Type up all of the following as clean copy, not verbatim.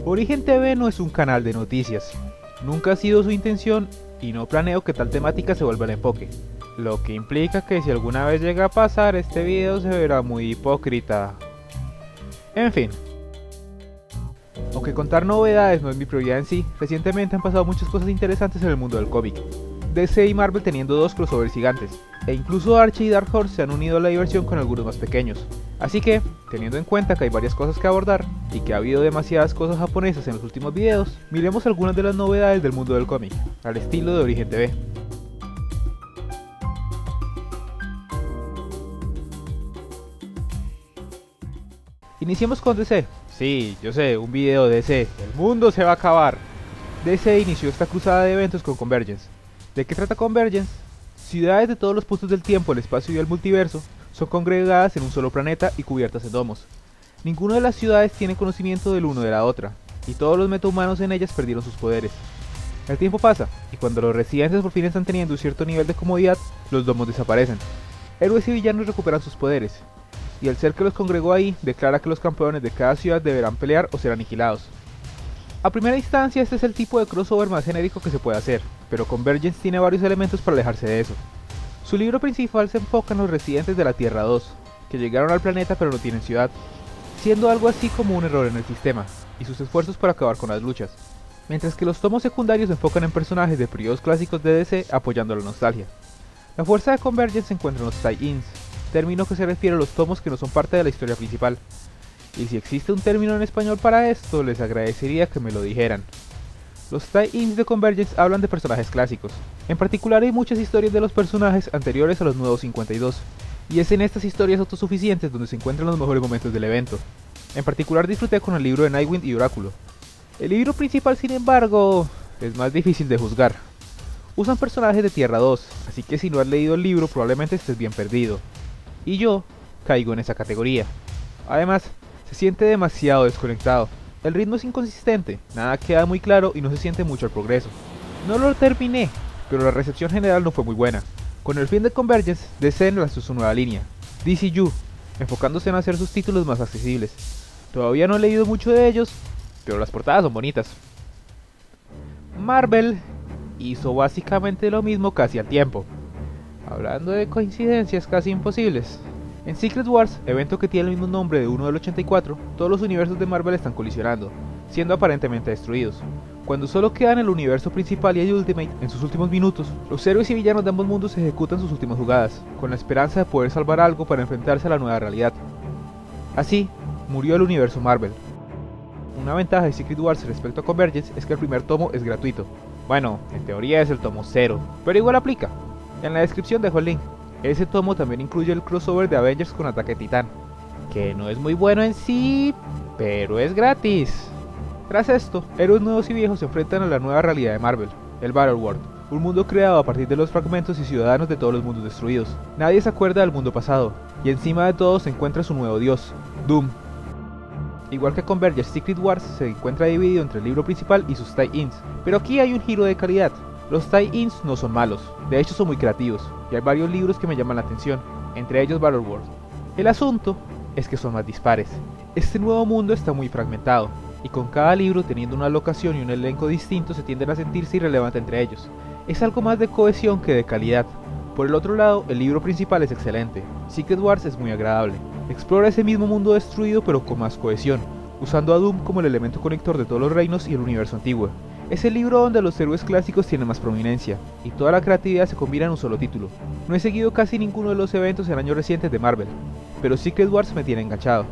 Origen TV no es un canal de noticias, nunca ha sido su intención y no planeo que tal temática se vuelva el enfoque, lo que implica que si alguna vez llega a pasar este video se verá muy hipócrita. En fin, aunque contar novedades no es mi prioridad en sí, recientemente han pasado muchas cosas interesantes en el mundo del cómic. DC y Marvel teniendo dos crossovers gigantes, e incluso Archie y Dark Horse se han unido a la diversión con algunos más pequeños. Así que, teniendo en cuenta que hay varias cosas que abordar, y que ha habido demasiadas cosas japonesas en los últimos videos, miremos algunas de las novedades del mundo del cómic, al estilo de Origen TV. Iniciemos con DC. Sí, yo sé, un video de DC. El mundo se va a acabar. DC inició esta cruzada de eventos con Convergence. ¿De qué trata Convergence? Ciudades de todos los puntos del tiempo, el espacio y el multiverso son congregadas en un solo planeta y cubiertas en domos. Ninguna de las ciudades tiene conocimiento del uno de la otra, y todos los metahumanos en ellas perdieron sus poderes. El tiempo pasa, y cuando los residentes por fin están teniendo un cierto nivel de comodidad, los domos desaparecen. Héroes y villanos recuperan sus poderes, y el ser que los congregó ahí declara que los campeones de cada ciudad deberán pelear o ser aniquilados. A primera instancia este es el tipo de crossover más genérico que se puede hacer, pero Convergence tiene varios elementos para alejarse de eso. Su libro principal se enfoca en los residentes de la Tierra 2, que llegaron al planeta pero no tienen ciudad, siendo algo así como un error en el sistema, y sus esfuerzos para acabar con las luchas, mientras que los tomos secundarios se enfocan en personajes de periodos clásicos de DC apoyando la nostalgia. La fuerza de Convergence se encuentra en los tie-ins, término que se refiere a los tomos que no son parte de la historia principal, y si existe un término en español para esto, les agradecería que me lo dijeran. Los tie-ins de Convergence hablan de personajes clásicos, en particular hay muchas historias de los personajes anteriores a los nuevos 52, y es en estas historias autosuficientes donde se encuentran los mejores momentos del evento. En particular disfruté con el libro de Nightwing y Oráculo. El libro principal, sin embargo, es más difícil de juzgar. Usan personajes de Tierra 2, así que si no has leído el libro probablemente estés bien perdido. Y yo caigo en esa categoría. Además, se siente demasiado desconectado. El ritmo es inconsistente, nada queda muy claro y no se siente mucho el progreso. No lo terminé, pero la recepción general no fue muy buena. Con el fin de Convergence, DC lanzó su nueva línea, DCU, enfocándose en hacer sus títulos más accesibles. Todavía no he leído mucho de ellos, pero las portadas son bonitas. Marvel hizo básicamente lo mismo casi al tiempo. Hablando de coincidencias casi imposibles. En Secret Wars, evento que tiene el mismo nombre de uno del 84, todos los universos de Marvel están colisionando, siendo aparentemente destruidos. Cuando solo quedan el universo principal y el Ultimate en sus últimos minutos, los héroes y villanos de ambos mundos ejecutan sus últimas jugadas, con la esperanza de poder salvar algo para enfrentarse a la nueva realidad. Así, murió el universo Marvel. Una ventaja de Secret Wars respecto a Convergence es que el primer tomo es gratuito. Bueno, en teoría es el tomo 0, pero igual aplica. En la descripción dejo el link. Ese tomo también incluye el crossover de Avengers con Ataque Titán, que no es muy bueno en sí, pero es gratis. Tras esto, héroes nuevos y viejos se enfrentan a la nueva realidad de Marvel, el Battleworld, un mundo creado a partir de los fragmentos y ciudadanos de todos los mundos destruidos. Nadie se acuerda del mundo pasado, y encima de todo se encuentra su nuevo dios, Doom. Igual que Convergence, Secret Wars se encuentra dividido entre el libro principal y sus tie-ins, pero aquí hay un giro de calidad. Los tie-ins no son malos, de hecho son muy creativos, y hay varios libros que me llaman la atención, entre ellos Battleworld. El asunto es que son más dispares. Este nuevo mundo está muy fragmentado, y con cada libro teniendo una locación y un elenco distinto se tienden a sentirse irrelevantes entre ellos. Es algo más de cohesión que de calidad. Por el otro lado, el libro principal es excelente, Secret Wars es muy agradable. Explora ese mismo mundo destruido pero con más cohesión, usando a Doom como el elemento conector de todos los reinos y el universo antiguo. Es el libro donde los héroes clásicos tienen más prominencia, y toda la creatividad se combina en un solo título. No he seguido casi ninguno de los eventos en años recientes de Marvel, pero Secret Wars me tiene enganchado.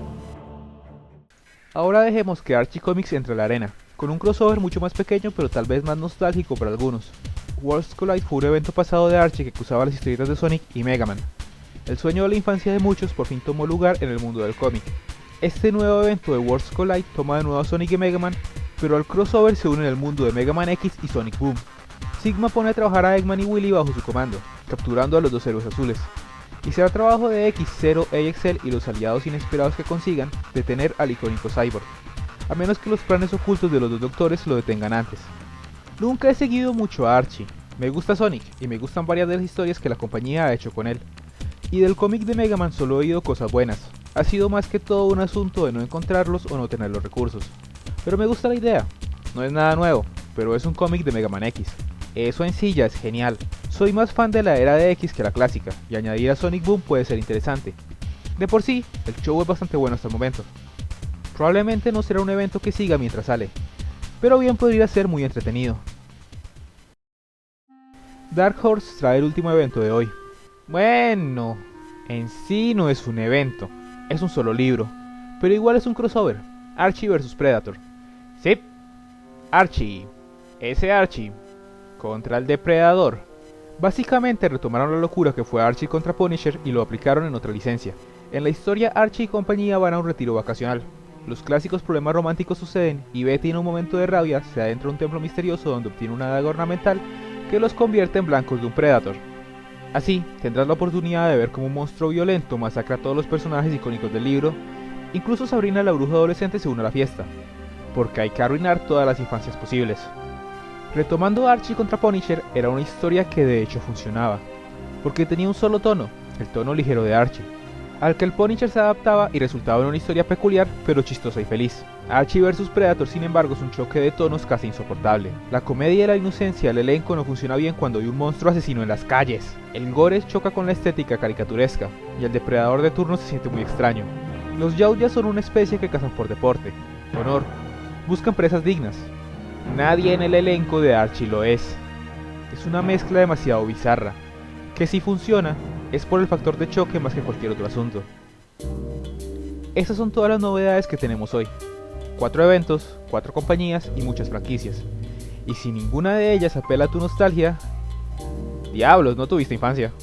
Ahora dejemos que Archie Comics entre a la arena, con un crossover mucho más pequeño pero tal vez más nostálgico para algunos. Worlds Collide fue un evento pasado de Archie que cruzaba las historietas de Sonic y Mega Man. El sueño de la infancia de muchos por fin tomó lugar en el mundo del cómic. Este nuevo evento de Worlds Collide toma de nuevo a Sonic y Mega Man, pero al crossover se une el mundo de Mega Man X y Sonic Boom. Sigma pone a trabajar a Eggman y Willy bajo su comando, capturando a los dos héroes azules. Y será trabajo de X, Zero, AXL y los aliados inesperados que consigan detener al icónico Cyborg, a menos que los planes ocultos de los dos doctores lo detengan antes. Nunca he seguido mucho a Archie, me gusta Sonic y me gustan varias de las historias que la compañía ha hecho con él. Y del cómic de Mega Man solo he oído cosas buenas, ha sido más que todo un asunto de no encontrarlos o no tener los recursos. pero me gusta la idea. No es nada nuevo, pero es un cómic de Mega Man X. Eso en sí ya es genial. Soy más fan de la era de X que la clásica, y añadir a Sonic Boom puede ser interesante. De por sí, el show es bastante bueno hasta el momento. Probablemente no será un evento que siga mientras sale, pero bien podría ser muy entretenido. Dark Horse trae el último evento de hoy. Bueno, en sí no es un evento, es un solo libro, pero igual es un crossover, Archie vs Predator. Sí, Archie, ese Archie, contra el Depredador. Básicamente retomaron la locura que fue Archie contra Punisher y lo aplicaron en otra licencia. En la historia, Archie y compañía van a un retiro vacacional. Los clásicos problemas románticos suceden y Betty en un momento de rabia se adentra a un templo misterioso donde obtiene una daga ornamental que los convierte en blancos de un Predator. Así, tendrás la oportunidad de ver cómo un monstruo violento masacra a todos los personajes icónicos del libro. Incluso Sabrina la bruja adolescente se une a la fiesta, porque hay que arruinar todas las infancias posibles. Retomando Archie contra Punisher, era una historia que de hecho funcionaba, porque tenía un solo tono, el tono ligero de Archie, al que el Punisher se adaptaba y resultaba en una historia peculiar pero chistosa y feliz. Archie vs Predator, sin embargo, es un choque de tonos casi insoportable. La comedia y la inocencia del elenco no funciona bien cuando hay un monstruo asesino en las calles. El gore choca con la estética caricaturesca, y el depredador de turno se siente muy extraño. Los Yauyas son una especie que cazan por deporte, honor, buscan presas dignas. Nadie en el elenco de Archie lo es. Es una mezcla demasiado bizarra, que si funciona, es por el factor de choque más que cualquier otro asunto. Estas son todas las novedades que tenemos hoy. 4 eventos, 4 compañías y muchas franquicias. Y si ninguna de ellas apela a tu nostalgia, diablos, no tuviste infancia.